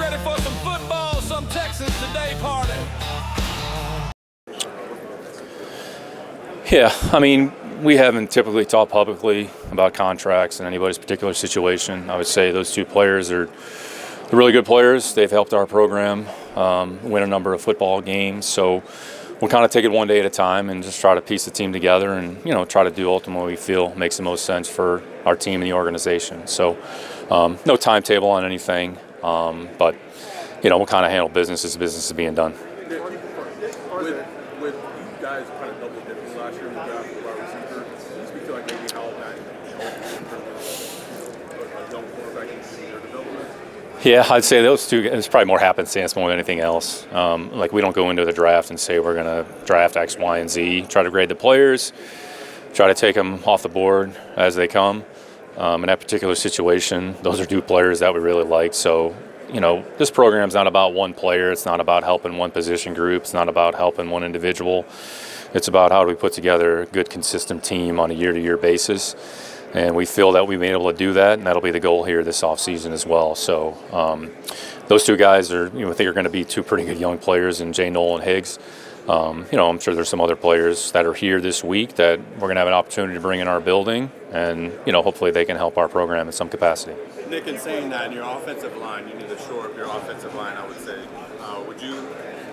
ready for some football, some Texans Today party? Yeah, I mean, we haven't typically talked publicly about contracts in anybody's particular situation. I would say those two players are really good players. They've helped our program win a number of football games. So we'll kind of take it one day at a time and just try to piece the team together and, try to do ultimately what we feel makes the most sense for our team and the organization. So no timetable on anything, but, we'll kind of handle business as business is being done. With you guys kind of double dipping last year in the draft with wide receiver, can you speak to maybe how that helped young quarterback in their development? Yeah, I'd say those two, it's probably more happenstance more than anything else. We don't go into the draft and say we're going to draft X, Y, and Z. Try to grade the players, try to take them off the board as they come. In that particular situation, those are two players that we really like. So, this program's not about one player. It's not about helping one position group. It's not about helping one individual. It's about how do we put together a good, consistent team on a year-to-year basis. And we feel that we've been able to do that, and that'll be the goal here this offseason as well. So those two guys are, I think are going to be two pretty good young players in Jay Knoll and Higgs. I'm sure there's some other players that are here this week that we're going to have an opportunity to bring in our building, and, hopefully they can help our program in some capacity. Nick, in saying that in your offensive line, you need to shore up your offensive line, I would say.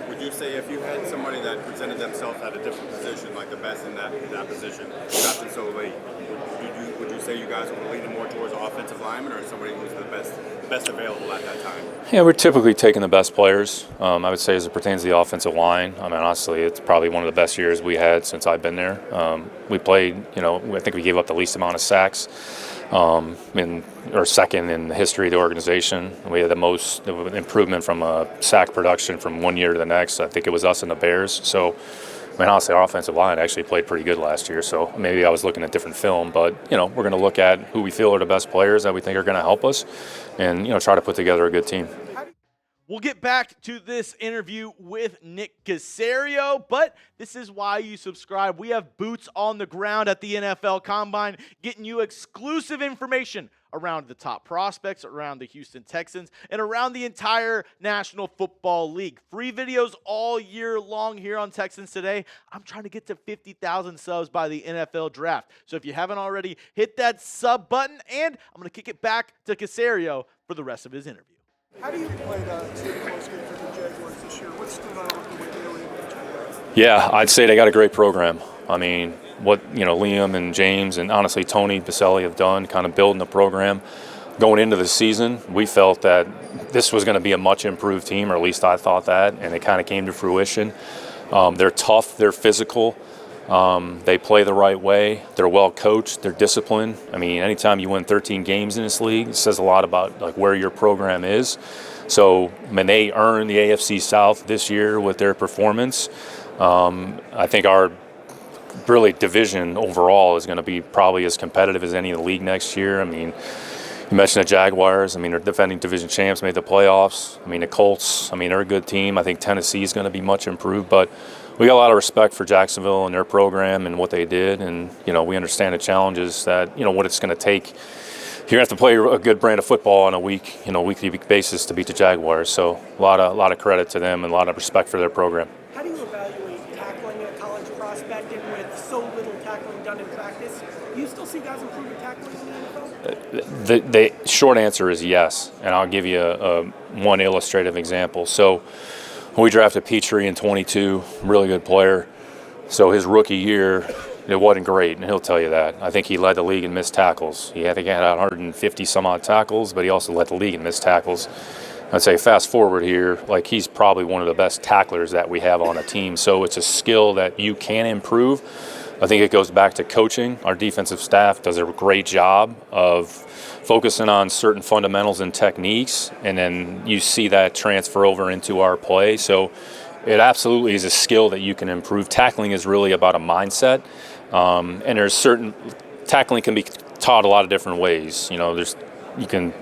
Would you say if you had somebody that presented themselves at a different position, like the best in that position, drafted so late, would you say you guys were leaning more towards offensive lineman or somebody who's the best available at that time? Yeah, we're typically taking the best players. I would say as it pertains to the offensive line, honestly, it's probably one of the best years we had since I've been there. We played, I think we gave up the least amount of sacks. Second in the history of the organization. We had the most improvement from sack production from one year to the next. I think it was us and the Bears. So, honestly, our offensive line actually played pretty good last year. So maybe I was looking at different film, but we're going to look at who we feel are the best players that we think are going to help us, and try to put together a good team. We'll get back to this interview with Nick Caserio, but this is why you subscribe. We have boots on the ground at the NFL Combine, getting you exclusive information around the top prospects, around the Houston Texans, and around the entire National Football League. Free videos all year long here on Texans Today. I'm trying to get to 50,000 subs by the NFL Draft. So if you haven't already, hit that sub button, and I'm going to kick it back to Caserio for the rest of his interview. How do you play the close game for the Jaguars this year? What stood out with the way they were able to play? Yeah, I'd say they got a great program. What Liam and James and honestly Tony Baselli have done, kind of building the program. Going into the season, we felt that this was going to be a much improved team, or at least I thought that, and it kind of came to fruition. They're tough, they're physical, they play the right way, they're well coached, they're disciplined. Anytime you win 13 games in this league, it says a lot about where your program is. So they earned the AFC South this year with their performance. I think our really division overall is going to be probably as competitive as any in the league next year. You mentioned the Jaguars. They're defending division champs, made the playoffs. The Colts, they're a good team. I think Tennessee is going to be much improved, but we got a lot of respect for Jacksonville and their program and what they did, and we understand the challenges that what it's going to take. You're going to have to play a good brand of football on a weekly basis to beat the Jaguars. So a lot of credit to them and a lot of respect for their program. How do you evaluate tackling a college prospect, and with so little tackling done in practice, do you still see guys improving tackling in the NFL? The short answer is yes, and I'll give you one illustrative example. So we drafted Petrie in 22, really good player. So his rookie year, it wasn't great, and he'll tell you that. I think he led the league in missed tackles. He had 150 some odd tackles, but he also led the league in missed tackles. I'd say fast forward here, he's probably one of the best tacklers that we have on a team. So it's a skill that you can improve. I think it goes back to coaching. Our defensive staff does a great job of focusing on certain fundamentals and techniques, and then you see that transfer over into our play. So it absolutely is a skill that you can improve. Tackling is really about a mindset, and there's certain tackling can be taught a lot of different ways. You can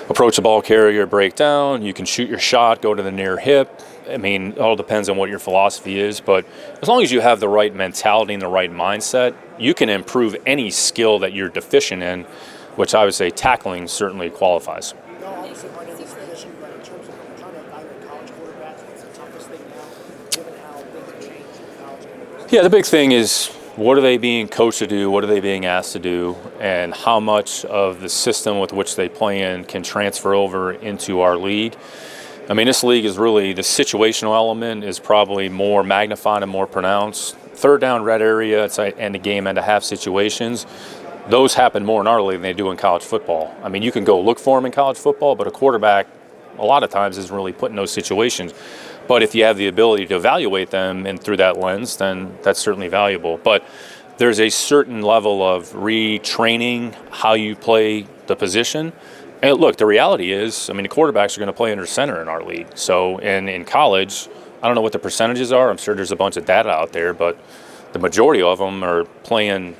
approach a ball carrier, break down. You can shoot your shot, go to the near hip. It all depends on what your philosophy is, but as long as you have the right mentality and the right mindset, you can improve any skill that you're deficient in, which I would say tackling certainly qualifies. y'all obviously aren't in this position, but in terms of trying to evaluate college quarterbacks, what's the toughest thing now, given how things have changed in college? Yeah, the big thing is, what are they being coached to do? What are they being asked to do? And how much of the system with which they play in can transfer over into our league? I mean, this league is really, the situational element is probably more magnified and more pronounced. Third down, red area, it's like end of game, end of half situations. Those happen more in our league than they do in college football. I mean, you can go look for them in college football, but a quarterback a lot of times isn't really put in those situations. But if you have the ability to evaluate them and through that lens, then that's certainly valuable. But there's a certain level of retraining how you play the position. And look, the reality is, I mean, the quarterbacks are going to play under center in our league. So, and in college, I don't know what the percentages are. I'm sure there's a bunch of data out there, but the majority of them are playing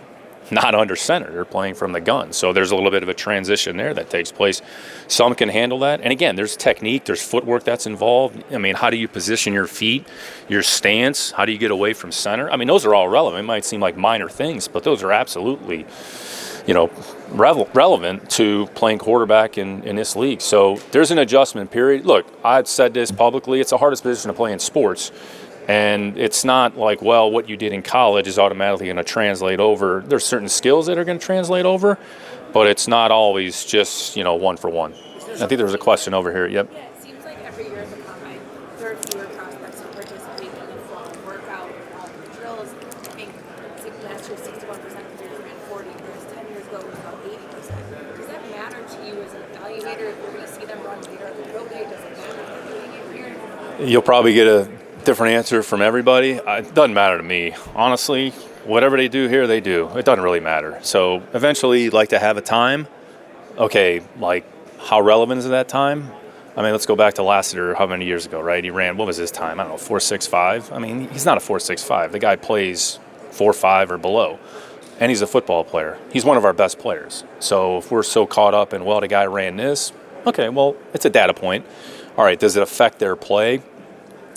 not under center. They're playing from the gun. So there's a little bit of a transition there that takes place. Some can handle that. And again, there's technique, there's footwork that's involved. I mean, how do you position your feet, your stance? How do you get away from center? I mean, those are all relevant. It might seem like minor things, but those are absolutely, relevant to playing quarterback in this league. So there's an adjustment period. Look, I've said this publicly. It's the hardest position to play in sports. And it's not like, well, what you did in college is automatically going to translate over. There's certain skills that are going to translate over, but it's not always just, one for one. I think there was a question over here. Yep. Yeah, it seems like every year at the combine, there are fewer prospects who participate in the full workout drills. I think last year 61% of players ran 40, whereas 10 years ago it was about 80%. Does that matter to you as an evaluator if you're going to see them run later at the pro day? Does it matter if they're doing it here? You'll probably get a different answer from everybody. It doesn't matter to me. Honestly, whatever they do here, they do. It doesn't really matter. So eventually, you'd like to have a time. Okay, like how relevant is that time? I mean, let's go back to Lassiter, how many years ago, right? He ran, what was his time? I don't know, 4.65? I mean, he's not a 4.65. The guy plays 4.5 or below, and he's a football player. He's one of our best players. So if we're so caught up in, well, the guy ran this, okay, well, it's a data point. All right, does it affect their play?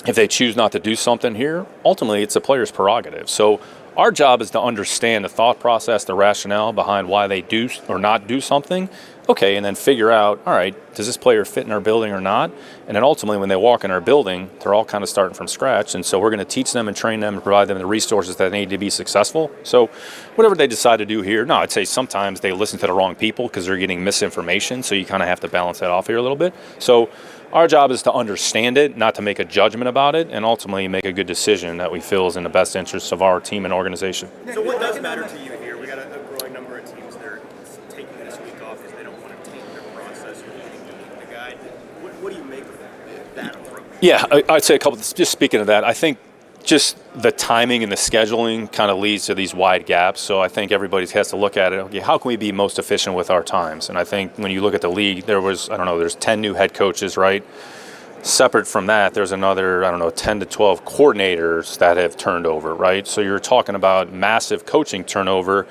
If they choose not to do something here, ultimately it's a player's prerogative. So our job is to understand the thought process, the rationale behind why they do or not do something. Okay, and then figure out, all right, does this player fit in our building or not? And then ultimately when they walk in our building, they're all kind of starting from scratch. And so we're going to teach them and train them and provide them the resources that they need to be successful. So whatever they decide to do here, no, I'd say sometimes they listen to the wrong people because they're getting misinformation. So you kind of have to balance that off here a little bit. So our job is to understand it, not to make a judgment about it, and ultimately make a good decision that we feel is in the best interests of our team and organization. So what does matter to you here? We got a growing number of teams that are taking this week off because they don't want to take their process or the guy. What do you make of that approach? Yeah, I'd say a couple. Just speaking of that, I think just the timing and the scheduling kind of leads to these wide gaps. So I think everybody has to look at it. Okay, how can we be most efficient with our times? And I think when you look at the league, there's 10 new head coaches, right? Separate from that, there's another, 10 to 12 coordinators that have turned over, right? So you're talking about massive coaching turnover.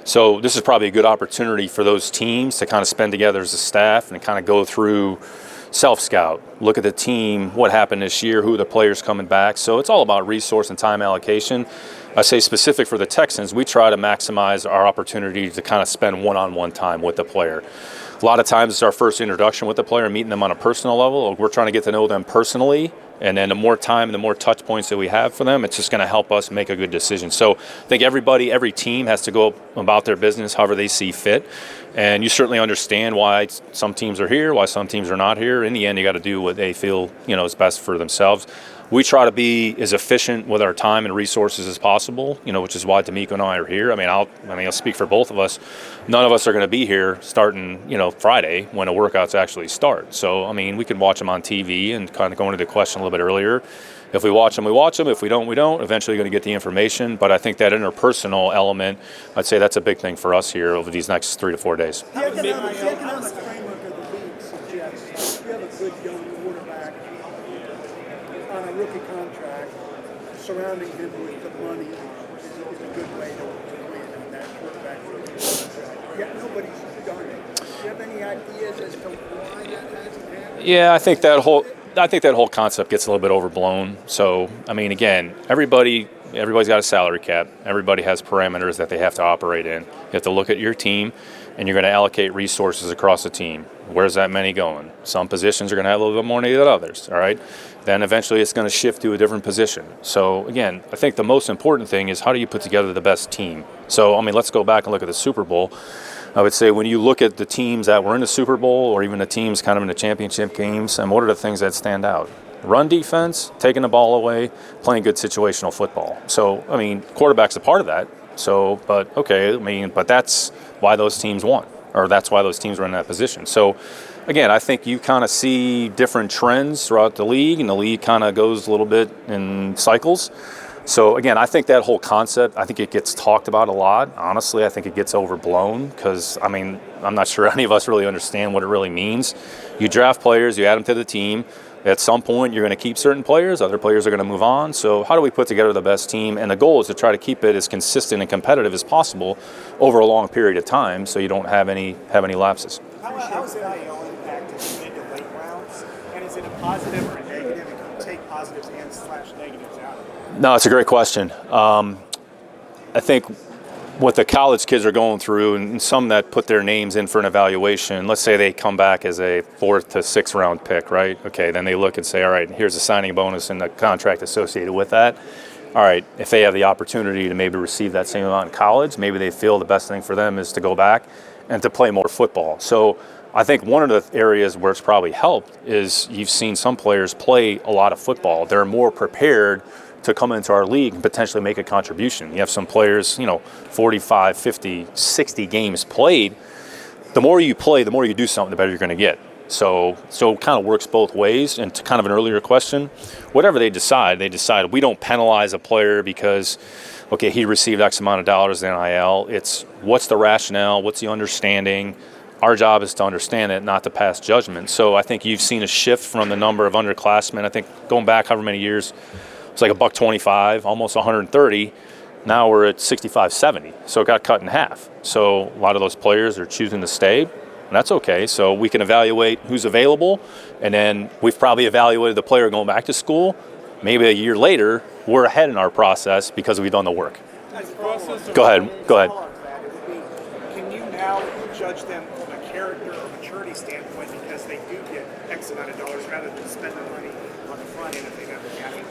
So this is probably a good opportunity for those teams to kind of spend together as a staff and kind of go through self-scout, look at the team, what happened this year, who are the players coming back. So it's all about resource and time allocation. I say specific for the Texans, we try to maximize our opportunity to kind of spend one-on-one time with the player. A lot of times it's our first introduction with the player, meeting them on a personal level. We're trying to get to know them personally, and then the more time and the more touch points that we have for them, it's just going to help us make a good decision. So I think every team has to go about their business however they see fit. And you certainly understand why some teams are here, why some teams are not here. In the end, you got to do what they feel, is best for themselves. We try to be as efficient with our time and resources as possible, which is why DeMeco and I are here. I'll speak for both of us. None of us are going to be here starting, Friday when the workouts actually start. So, we can watch them on TV and kind of go into the question a little bit earlier. If we watch them, we watch them. If we don't, we don't. Eventually you're going to get the information. But I think that interpersonal element, I'd say that's a big thing for us here over these next 3 to 4 days. The economic framework of the league suggests if you have a good young quarterback on a rookie contract, surrounding him with the money is a good way to win on that quarterback rookie contract. Yet nobody's done it. Do you have any ideas as to why that hasn't happened? Yeah, I think that whole concept gets a little bit overblown. So, again, everybody's got a salary cap. Everybody has parameters that they have to operate in. You have to look at your team and you're going to allocate resources across the team. Where's that money going? Some positions are going to have a little bit more money than others, all right? Then eventually it's going to shift to a different position. So, again, I think the most important thing is how do you put together the best team? So, I mean, let's go back and look at the Super Bowl. I would say when you look at the teams that were in the Super Bowl or even the teams kind of in the championship games, and what are the things that stand out? Run defense, taking the ball away, playing good situational football. So, I mean, quarterback's a part of that. So, but okay, I mean, but that's why those teams won, or that's why those teams were in that position. So, again, I think you kind of see different trends throughout the league, and the league kind of goes a little bit in cycles. So, again, I think that whole concept, I think it gets talked about a lot. Honestly, I think it gets overblown because, I mean, I'm not sure any of us really understand what it really means. You draft players, you add them to the team. At some point, you're going to keep certain players. Other players are going to move on. So how do we put together the best team? And the goal is to try to keep it as consistent and competitive as possible over a long period of time so you don't have any lapses. How is NIL impacted mid to late rounds? And is it a positive or a negative? And can you take positives and / negatives out? No, it's a great question. I think what the college kids are going through, and some that put their names in for an evaluation, let's say they come back as a 4th to 6th round pick, right? Okay, then they look and say, all right, here's a signing bonus and the contract associated with that. All right, if they have the opportunity to maybe receive that same amount in college, maybe they feel the best thing for them is to go back and to play more football. So I think one of the areas where it's probably helped is you've seen some players play a lot of football. They're more prepared to come into our league and potentially make a contribution. You have some players, 45, 50, 60 games played. The more you play, the more you do something, the better you're going to get. So it kind of works both ways. And to kind of an earlier question, whatever they decide, we don't penalize a player because, okay, he received X amount of dollars in NIL. It's what's the rationale, what's the understanding. Our job is to understand it, not to pass judgment. So I think you've seen a shift from the number of underclassmen. I think going back however many years, it's like $125, almost 130. Now we're at 65, 70. So it got cut in half. So a lot of those players are choosing to stay, and that's okay. So we can evaluate who's available, and then we've probably evaluated the player going back to school. Maybe a year later, we're ahead in our process because we've done the work. Go ahead. Can you now judge them from a character or maturity standpoint because they do get X amount of dollars rather than spending money on the front end if they never get it?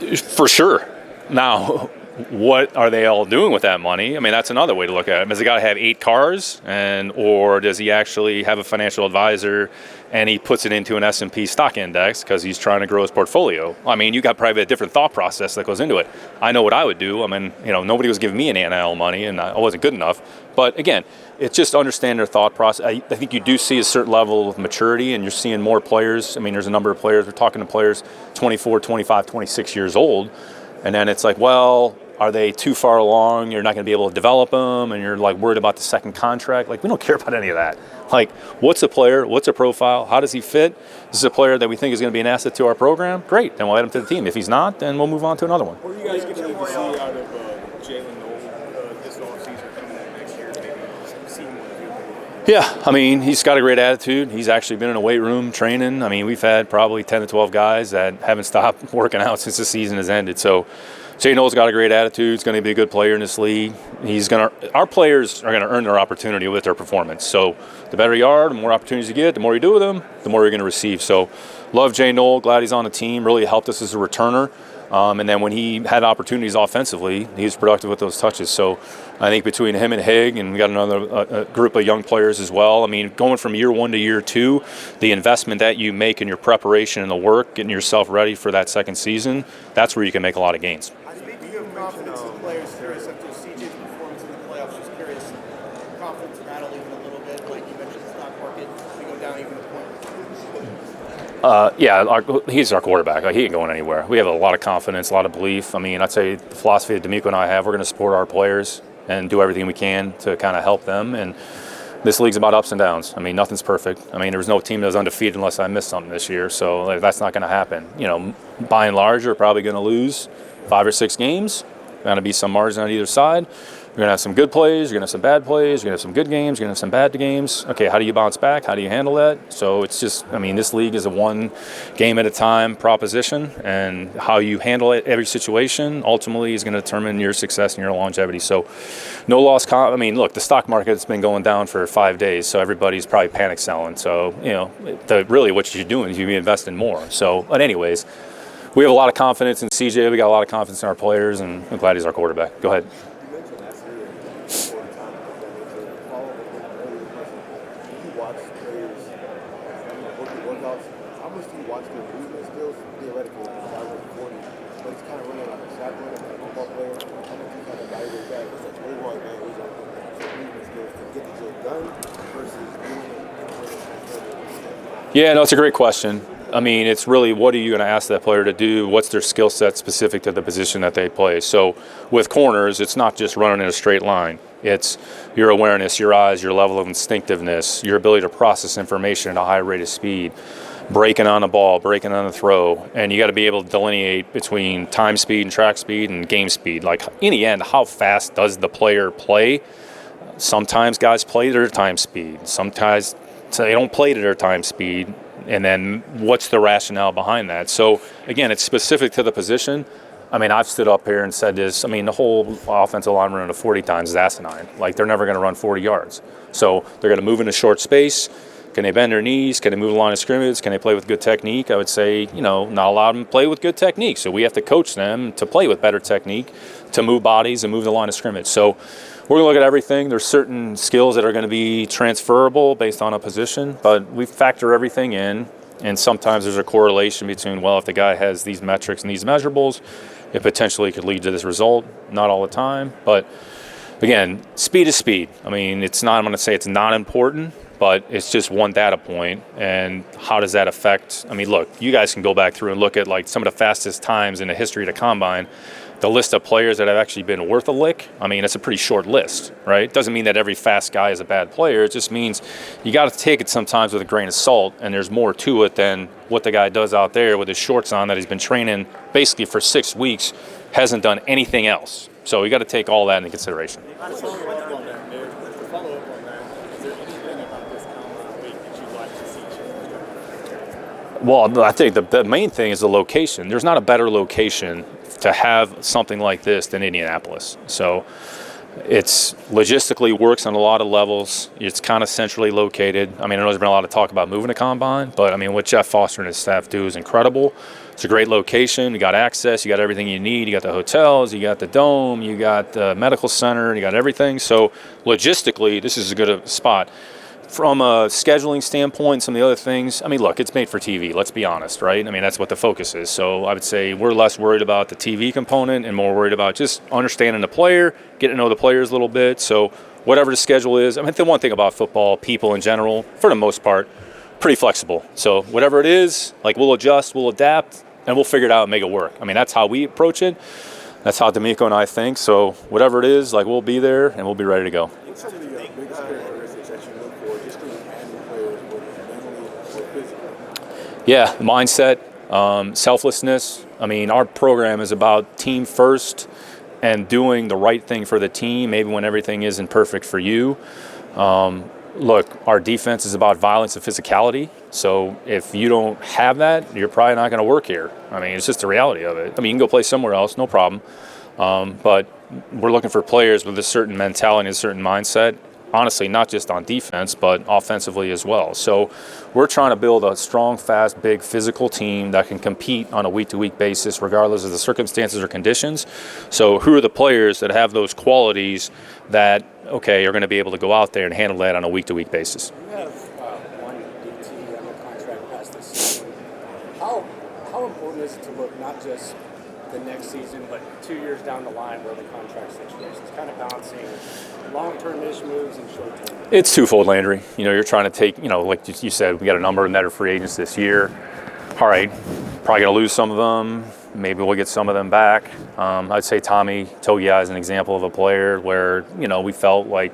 For sure. Now, what are they all doing with that money? I mean, that's another way to look at it. Does the guy have 8 cars, or does he actually have a financial advisor and he puts it into an S&P stock index because he's trying to grow his portfolio? I mean, you got probably a different thought process that goes into it. I know what I would do. I mean, nobody was giving me an NIL money, and I wasn't good enough. But again, it's just understand their thought process. I think you do see a certain level of maturity, and you're seeing more players. I mean, there's a number of players. We're talking to players 24, 25, 26 years old. And then it's like, well, are they too far along? You're not going to be able to develop them, and you're like worried about the second contract. Like, we don't care about any of that. Like, what's a player? What's a profile? How does he fit? This is a player that we think is going to be an asset to our program. Great, then we'll add him to the team. If he's not, then we'll move on to another one. What are you guys going to see out of Jaylen this offseason coming up next year? Maybe see him with you. Yeah, I mean, he's got a great attitude. He's actually been in a weight room training. I mean, we've had probably 10 to 12 guys that haven't stopped working out since the season has ended. So Jay Noel's got a great attitude. He's going to be a good player in this league. Our players are going to earn their opportunity with their performance. So the better you are, the more opportunities you get, the more you do with them, the more you're going to receive. So love Jay Noel. Glad he's on the team. Really helped us as a returner. And then when he had opportunities offensively, he was productive with those touches. So I think between him and Hig, and we got another group of young players as well. I mean, going from year 1 to year 2, the investment that you make in your preparation and the work, getting yourself ready for that second season, that's where you can make a lot of gains. Speaking of confidence in the players, curious after CJ's performance in the playoffs, just curious, confidence rattle even a little bit, like you mentioned the stock market, we go down even a point. He's our quarterback. Like, he ain't going anywhere. We have a lot of confidence, a lot of belief. I mean, I'd say the philosophy that DeMeco and I have, we're going to support our players and do everything we can to kind of help them. And this league's about ups and downs. I mean, nothing's perfect. I mean, there was no team that was undefeated unless I missed something this year. So that's not going to happen. By and large, you're probably going to lose 5 or 6 games. Going to be some margin on either side. You're going to have some good plays, you're going to have some bad plays, you're going to have some good games, you're going to have some bad games. Okay, how do you bounce back? How do you handle that? So it's just, I mean, this league is a one game at a time proposition, and how you handle it, every situation, ultimately is going to determine your success and your longevity. So no loss. I mean, look, the stock market's been going down for 5 days, so everybody's probably panic selling. So, you know, really what you're doing is you're investing more. So, but anyways, we have a lot of confidence in CJ. We got a lot of confidence in our players, and I'm glad he's our quarterback. Go ahead. Yeah, no, it's a great question. I mean, it's really, what are you going to ask that player to do? What's their skill set specific to the position that they play? So with corners, it's not just running in a straight line. It's your awareness, your eyes, your level of instinctiveness, your ability to process information at a high rate of speed, breaking on the ball, breaking on the throw. And you got to be able to delineate between time speed and track speed and game speed. Like, in the end, how fast does the player play? Sometimes guys play at their time speed. Sometimes they don't play at their time speed. And then what's the rationale behind that? So, again, it's specific to the position. I mean, I've stood up here and said this. I mean, the whole offensive line running to 40 times is asinine. Like, they're never going to run 40 yards. So they're going to move in a short space. Can they bend their knees? Can they move the line of scrimmage? Can they play with good technique? I would say, you know, not allow them to play with good technique. So we have to coach them to play with better technique, to move bodies and move the line of scrimmage. So we're going to look at everything. There's certain skills that are going to be transferable based on a position, but we factor everything in. And sometimes there's a correlation between, well, if the guy has these metrics and these measurables, it potentially could lead to this result. Not all the time, but again, speed is speed. I mean, it's not, I'm going to say it's not important, but it's just one data point. And how does that affect? I mean, look, you guys can go back through and look at like some of the fastest times in the history of the combine. The list of players that have actually been worth a lick, I mean, it's a pretty short list, right? Doesn't mean that every fast guy is a bad player. It just means you got to take it sometimes with a grain of salt, and there's more to it than what the guy does out there with his shorts on that he's been training basically for 6 weeks, hasn't done anything else. So you got to take all that into consideration. Well, I think the main thing is the location. There's not a better location to have something like this than Indianapolis. So it's logistically works on a lot of levels. It's kind of centrally located. I mean, I know there's been a lot of talk about moving a combine, but I mean, what Jeff Foster and his staff do is incredible. It's a great location. You got access. You got everything you need. You got the hotels. You got the dome. You got the medical center. You got everything. So logistically, this is a good spot. From a scheduling standpoint, some of the other things, I mean, look, it's made for TV, let's be honest, right? I mean, that's what the focus is. So I would say we're less worried about the TV component and more worried about just understanding the player, getting to know the players a little bit. So whatever the schedule is, I mean, the one thing about football, people in general, for the most part, pretty flexible. So whatever it is, like, we'll adjust, we'll adapt, and we'll figure it out and make it work. I mean, that's how we approach it. That's how DeMeco and I think. So whatever it is, like, we'll be there and we'll be ready to go. Yeah, mindset, selflessness. I mean, our program is about team first and doing the right thing for the team, maybe when everything isn't perfect for you. Look, our defense is about violence and physicality. So if you don't have that, you're probably not going to work here. I mean, it's just the reality of it. I mean, you can go play somewhere else, no problem. But we're looking for players with a certain mentality, a certain mindset. Honestly, not just on defense, but offensively as well. So we're trying to build a strong, fast, big, physical team that can compete on a week-to-week basis, regardless of the circumstances or conditions. So who are the players that have those qualities that, okay, are going to be able to go out there and handle that on a week-to-week basis? You have one DT on the contract past this season. How important is it to look not just the next season, but 2 years down the line where the contract situation is kind of balancing long-term-ish moves and short-term? It's twofold, Landry. You know, you're trying to take, you know, like you said, we got a number of net free agents this year. All right, probably going to lose some of them. Maybe we'll get some of them back. I'd say Tommy Togiai is an example of a player where, you know, we felt like,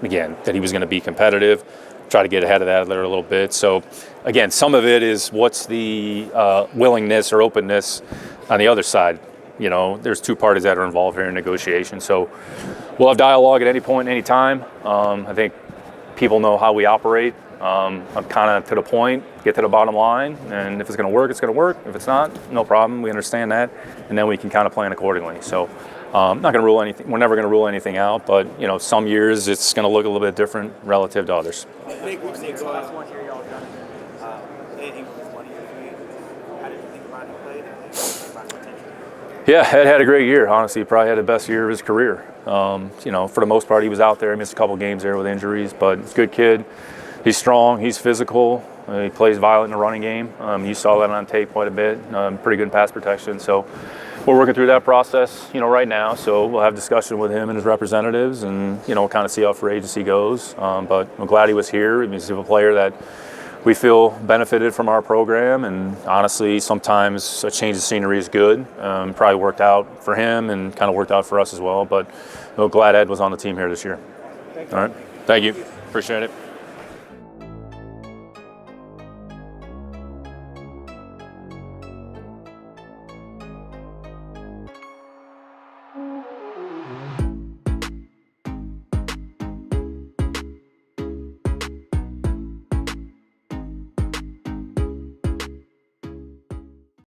again, that he was going to be competitive. Try to get ahead of that there a little bit. So, again, some of it is what's the willingness or openness on the other side. You know, there's two parties that are involved here in negotiation. So We'll have dialogue at any point, any time. I think people know how we operate. I'm kind of to the point, get to the bottom line, and if it's going to work, it's going to work. If it's not, no problem. We understand that, and then we can kind of plan accordingly. So, not going to rule anything. We're never going to rule anything out, but some years it's going to look a little bit different relative to others. Nick, we've seen some last one here, y'all done anything with money for you. How did you think about it played and about potential? Yeah, Ed had a great year. Honestly, he probably had the best year of his career. For the most part, he was out there. He missed a couple games there with injuries, but he's a good kid. He's strong. He's physical. He plays violent in the running game. You saw that on tape quite a bit. Pretty good pass protection. So we're working through that process, right now. So we'll have discussion with him and his representatives, and kind of see how free agency goes. But I'm glad he was here. He's a player that we feel benefited from our program, and honestly, sometimes a change of scenery is good. Probably worked out for him and kind of worked out for us as well. But glad Ed was on the team here this year. All right. Thank you. Appreciate it.